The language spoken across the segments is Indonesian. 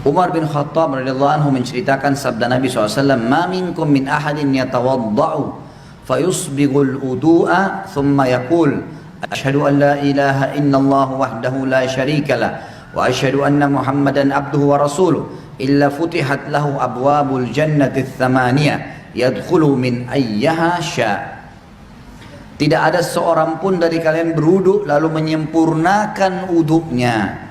Umar bin Khattab radhiyallahu anhu menceritakan sabda Nabi SAW, "Ma minkum min ahadin yatawadda'u fayusbighul wudu'a thumma yaqul asyhadu an la ilaha illallah wahdahu la syarika lah wa asyhadu anna Muhammadan abduhu wa rasuluh illa futihat lahu abwabul jannati tsamaniyah yadkhulu min ayyaha sya." Tidak ada seorang pun dari kalian berwudu lalu menyempurnakan wudunya,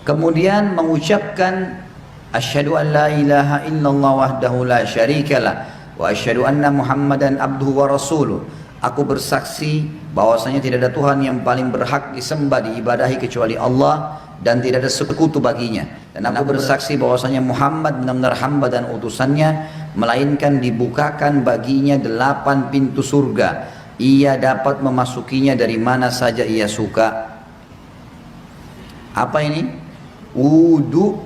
kemudian mengucapkan asyhadu an la ilaha illallah wahdahu la syarikalah wa asyhadu anna Muhammadan abduhu wa rasuluh. Aku bersaksi bahwasanya tidak ada Tuhan yang paling berhak disembah diibadahi kecuali Allah dan tidak ada sekutu baginya, dan aku bersaksi bahwasanya Muhammad benar-benar hamba dan utusannya, melainkan dibukakan baginya 8 pintu surga, ia dapat memasukinya dari mana saja ia suka. Apa ini? Wudu,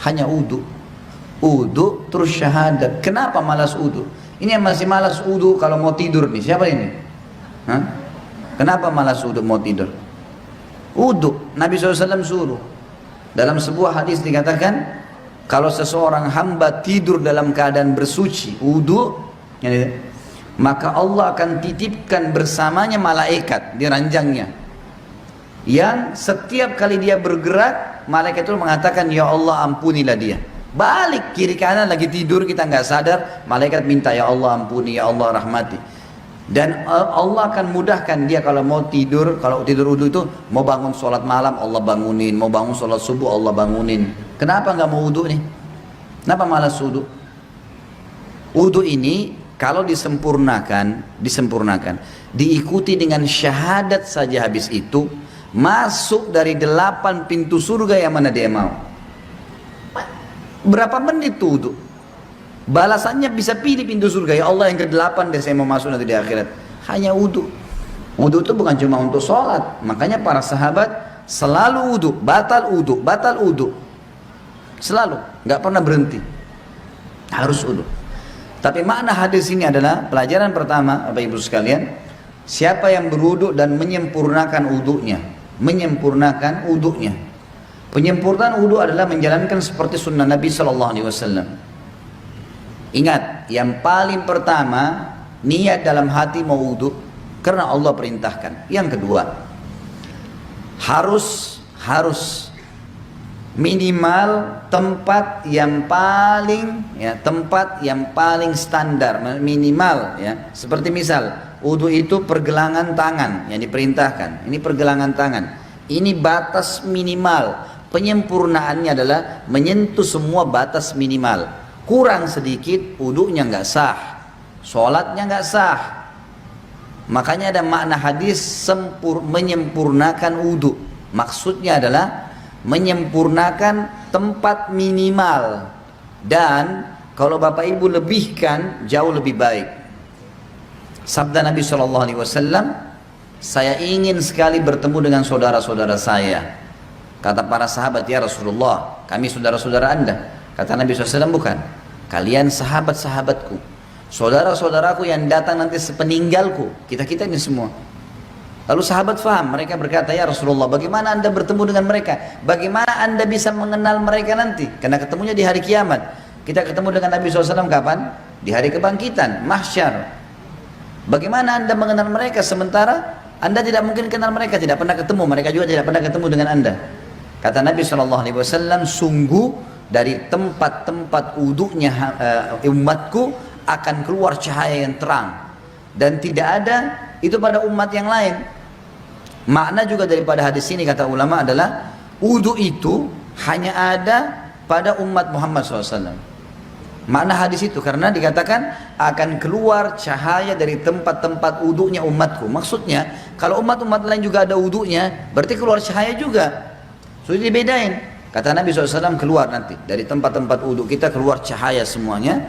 hanya wudu, terus syahadat. Kenapa malas wudu? Ini yang masih malas wudu kalau mau tidur nih, siapa ini? Hah? Kenapa malas wudu mau tidur? Wudu, Nabi SAW suruh. Dalam sebuah hadis dikatakan, kalau seseorang hamba tidur dalam keadaan bersuci, wudu, maka Allah akan titipkan bersamanya malaikat di ranjangnya, yang setiap kali dia bergerak, malaikat itu mengatakan, ya Allah ampunilah dia. Balik kiri kanan lagi tidur kita nggak sadar, malaikat minta, ya Allah ampuni, ya Allah rahmati. Dan Allah akan mudahkan dia kalau mau tidur, kalau tidur wudu itu mau bangun sholat malam Allah bangunin, mau bangun sholat subuh Allah bangunin. Kenapa nggak mau wudu nih? Kenapa malas wudu? Wudu ini kalau disempurnakan, diikuti dengan syahadat saja, habis itu masuk dari 8 pintu surga yang mana dia mau. Berapa menit tuh wudu? Balasannya bisa pilih pintu surga, ya Allah yang ke-8 deh saya mau masuk nanti di akhirat. Hanya wudu. Wudu itu bukan cuma untuk sholat, makanya para sahabat selalu wudu, batal wudu, selalu, nggak pernah berhenti, harus wudu. Tapi makna hadis ini adalah pelajaran pertama, Bapak Ibu sekalian, siapa yang berwudu dan menyempurnakan wudunya, penyempurnaan wudu adalah menjalankan seperti sunnah Nabi Sallallahu Alaihi Wasallam. Ingat, yang paling pertama niat dalam hati mau wudu karena Allah perintahkan. Yang kedua, harus minimal tempat yang paling standar, minimal ya. Seperti misal wudu itu pergelangan tangan yang diperintahkan. Ini pergelangan tangan. Ini batas minimal. Penyempurnaannya adalah menyentuh semua batas minimal. Kurang sedikit wudunya nggak sah, sholatnya nggak sah. Makanya ada makna hadis menyempurnakan wudu. Maksudnya adalah menyempurnakan tempat minimal, dan kalau Bapak Ibu lebihkan jauh lebih baik. Sabda Nabi SAW, saya ingin sekali bertemu dengan saudara-saudara saya. Kata para sahabat, ya Rasulullah, kami saudara-saudara Anda. Kata Nabi SAW, bukan, kalian sahabat-sahabatku, saudara-saudaraku yang datang nanti sepeninggalku, kita-kita ini semua. Lalu sahabat faham, mereka berkata, ya Rasulullah, bagaimana Anda bertemu dengan mereka? Bagaimana Anda bisa mengenal mereka nanti? Karena ketemunya di hari kiamat. Kita ketemu dengan Nabi SAW kapan? Di hari kebangkitan, mahsyar. Bagaimana Anda mengenal mereka sementara Anda tidak mungkin kenal mereka, tidak pernah ketemu, mereka juga tidak pernah ketemu dengan Anda. Kata Nabi SAW, sungguh dari tempat-tempat wudunya umatku akan keluar cahaya yang terang, dan tidak ada itu pada umat yang lain. Makna juga daripada hadis ini, kata ulama, adalah wudu itu hanya ada pada umat Muhammad SAW. Makna hadis itu karena dikatakan akan keluar cahaya dari tempat-tempat wudunya umatku. Maksudnya kalau umat-umat lain juga ada wudunya, berarti keluar cahaya juga. Sudah dibedain. Kata Nabi SAW, keluar nanti dari tempat-tempat wudu kita keluar cahaya semuanya.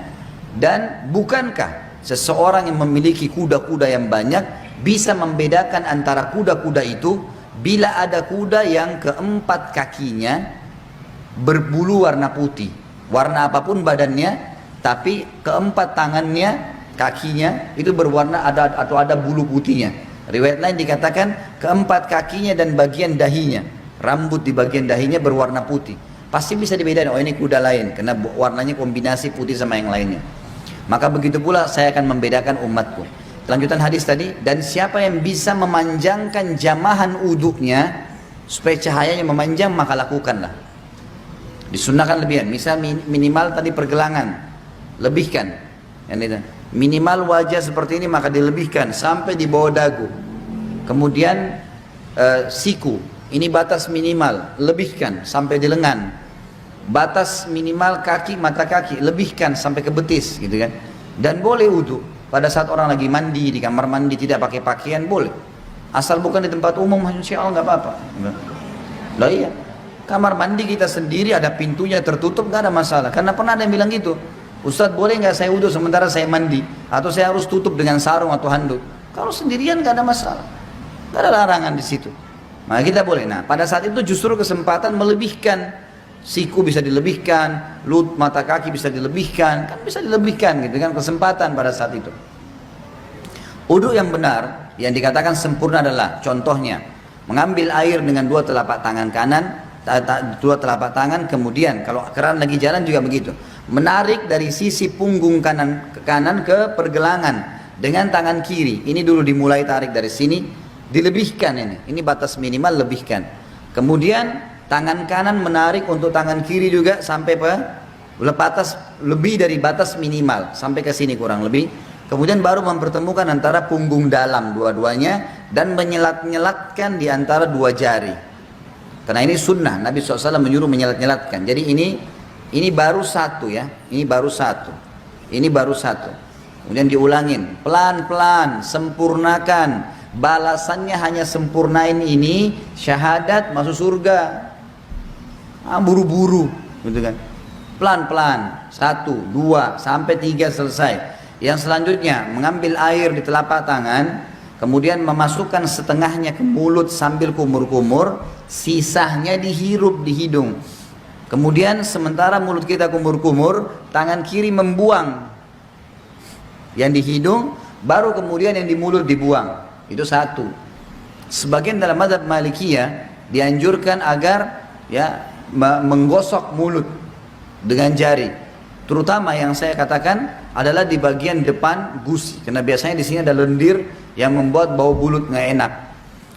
Dan bukankah seseorang yang memiliki kuda-kuda yang banyak bisa membedakan antara kuda-kuda itu bila ada kuda yang keempat kakinya berbulu warna putih, warna apapun badannya, tapi keempat tangannya, kakinya itu berwarna ada bulu putihnya. Riwayat lain dikatakan keempat kakinya dan bagian dahinya, rambut di bagian dahinya berwarna putih. pasti bisa dibedakan, oh ini kuda lain, karena warnanya kombinasi putih sama yang lainnya. Maka begitu pula saya akan membedakan umatku. Lanjutan hadis tadi, dan siapa yang bisa memanjangkan jamahan uduknya supaya cahayanya memanjang, maka lakukanlah. Disunnahkan lebihan, misal minimal tadi pergelangan, lebihkan. Minimal wajah seperti ini maka dilebihkan sampai di bawah dagu. Kemudian siku, ini batas minimal, lebihkan sampai di lengan. Batas minimal kaki, mata kaki, lebihkan sampai ke betis, gitu kan. Dan boleh wudu pada saat orang lagi mandi di kamar mandi tidak pakai pakaian boleh, asal bukan di tempat umum, insya Allah nggak apa-apa. Lah iya, kamar mandi kita sendiri ada pintunya tertutup nggak ada masalah. Karena pernah ada yang bilang gitu, Ustadz boleh nggak saya wudu sementara saya mandi, atau saya harus tutup dengan sarung atau handuk? Kalau sendirian nggak ada masalah, nggak ada larangan di situ. Maka kita boleh. Nah pada saat itu justru kesempatan melebihkan. Siku bisa dilebihkan, mata kaki bisa dilebihkan, kan bisa dilebihkan gitu kan, kesempatan pada saat itu. Wudu yang benar, yang dikatakan sempurna adalah contohnya mengambil air dengan dua telapak tangan kanan, dua telapak tangan, kemudian kalau keran lagi jalan juga begitu, menarik dari sisi punggung kanan ke kanan ke pergelangan dengan tangan kiri. Ini dulu dimulai tarik dari sini, dilebihkan ini batas minimal lebihkan. Kemudian tangan kanan menarik untuk tangan kiri juga sampai batas lebih dari batas minimal sampai ke sini kurang lebih. Kemudian baru mempertemukan antara punggung dalam dua-duanya dan menyelat-nyelatkan di antara dua jari. Karena ini sunnah, Nabi SAW menyuruh menyelat-nyelatkan. Jadi ini baru satu ya, ini baru satu, ini baru satu. Kemudian diulangin pelan-pelan, sempurnakan. Balasannya hanya sempurnain ini, syahadat masuk surga. Buru-buru gitu kan, pelan-pelan, 1, 2 sampai 3 selesai. Yang selanjutnya mengambil air di telapak tangan, kemudian memasukkan setengahnya ke mulut sambil kumur-kumur, sisanya dihirup di hidung. Kemudian sementara mulut kita kumur-kumur, tangan kiri membuang yang di hidung, baru kemudian yang di mulut dibuang. Itu satu. Sebagian dalam mazhab Malikiyah dianjurkan agar ya menggosok mulut dengan jari, terutama yang saya katakan adalah di bagian depan gusi, karena biasanya di sini ada lendir yang membuat bau mulut nggak enak.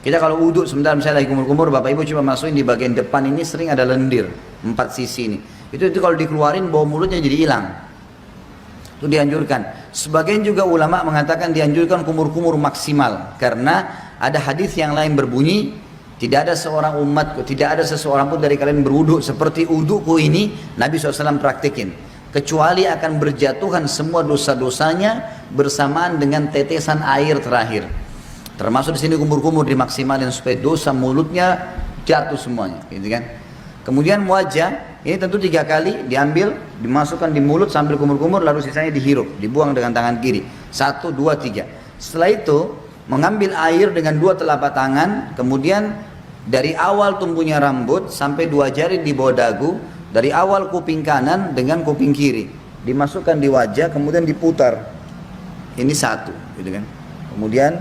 Kita kalau wudhu sebentar misalnya lagi kumur-kumur, bapak ibu coba masukin di bagian depan ini sering ada lendir 4 sisi ini. Itu kalau dikeluarin bau mulutnya jadi hilang. Itu dianjurkan. Sebagian juga ulama mengatakan dianjurkan kumur-kumur maksimal, karena ada hadis yang lain berbunyi, tidak ada seorang umatku, tidak ada seseorang pun dari kalian berwudu seperti wuduku ini, Nabi SAW praktikin, kecuali akan berjatuhan semua dosa-dosanya bersamaan dengan tetesan air terakhir. Termasuk di sini kumur-kumur dimaksimalin supaya dosa mulutnya jatuh semuanya, gitu kan. Kemudian wajah, ini tentu 3 kali diambil, dimasukkan di mulut sambil kumur-kumur, lalu sisanya dihirup, dibuang dengan tangan kiri. 1, 2, 3. Setelah itu mengambil air dengan 2 telapak tangan, kemudian dari awal tumbuhnya rambut sampai 2 jari di bawah dagu, dari awal kuping kanan dengan kuping kiri, dimasukkan di wajah, kemudian diputar. Ini 1, gitu kan. Kemudian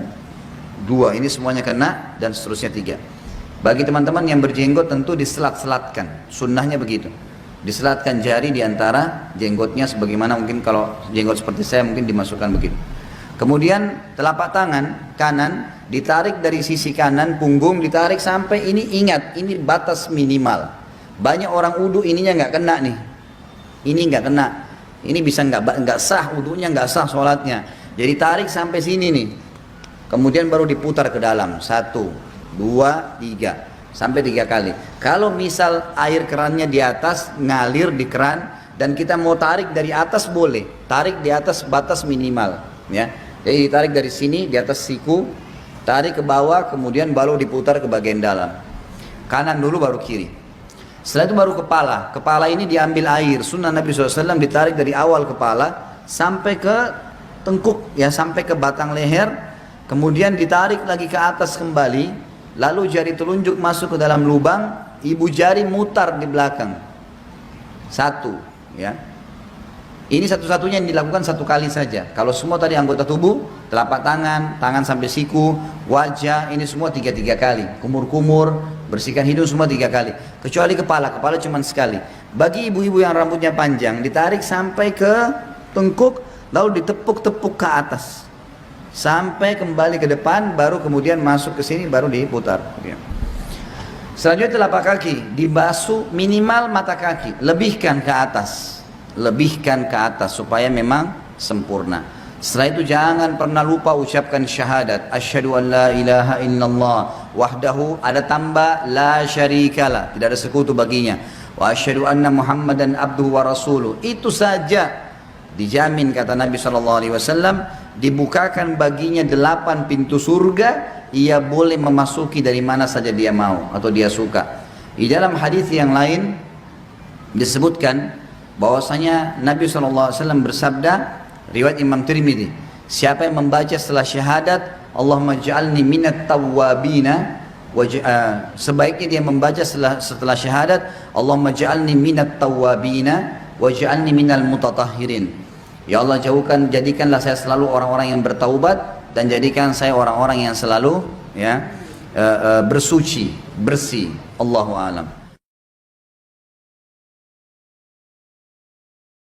2, ini semuanya kena, dan seterusnya 3. Bagi teman-teman yang berjenggot tentu diselat-selatkan, sunnahnya begitu. Diselatkan jari di antara jenggotnya, sebagaimana mungkin kalau jenggot seperti saya mungkin dimasukkan begitu. Kemudian telapak tangan kanan ditarik dari sisi kanan punggung, ditarik sampai ini, ingat ini batas minimal. Banyak orang wudu ininya nggak kena nih, ini nggak kena, ini bisa nggak sah wudunya, nggak sah sholatnya. Jadi tarik sampai sini nih, kemudian baru diputar ke dalam, 1, 2, 3 sampai 3 kali. Kalau misal air kerannya di atas ngalir di keran dan kita mau tarik dari atas boleh, tarik di atas batas minimal ya. Jadi ditarik dari sini di atas siku, tarik ke bawah, kemudian baru diputar ke bagian dalam. Kanan dulu baru kiri. Setelah itu baru kepala. Kepala ini diambil air. Sunnah Nabi SAW ditarik dari awal kepala sampai ke tengkuk, ya, sampai ke batang leher. Kemudian ditarik lagi ke atas kembali. Lalu jari telunjuk masuk ke dalam lubang, ibu jari mutar di belakang. 1, ya. Ini satu-satunya yang dilakukan 1 kali saja. Kalau semua tadi anggota tubuh, telapak tangan, tangan sampai siku, wajah, ini semua 3 kali. Kumur-kumur, bersihkan hidung semua 3 kali, kecuali kepala cuma sekali. Bagi ibu-ibu yang rambutnya panjang, ditarik sampai ke tengkuk, lalu ditepuk-tepuk ke atas, sampai kembali ke depan, baru kemudian masuk ke sini, baru diputar. Selanjutnya telapak kaki dibasuh minimal mata kaki, lebihkan ke atas, supaya memang sempurna. Setelah itu jangan pernah lupa ucapkan syahadat, asyhadu an la ilaha illallah wahdahu, ada tambah la syarikalah, tidak ada sekutu baginya, wa asyhadu anna muhammadan abduhu wa rasuluh. Itu saja dijamin, kata Nabi SAW, dibukakan baginya 8 pintu surga, ia boleh memasuki dari mana saja dia mau atau dia suka. Di dalam hadis yang lain disebutkan bahwasanya Nabi SAW bersabda, riwayat Imam Tirmidzi, siapa yang membaca setelah syahadat Allahumma ja'alni minat tawwabina, sebaiknya dia membaca setelah syahadat Allahumma ja'alni minat tawwabina waj'alni minal mutatahhirin. Ya Allah, jadikanlah saya selalu orang-orang yang bertaubat, dan jadikan saya orang-orang yang selalu bersuci, bersih. Allahu a'lam.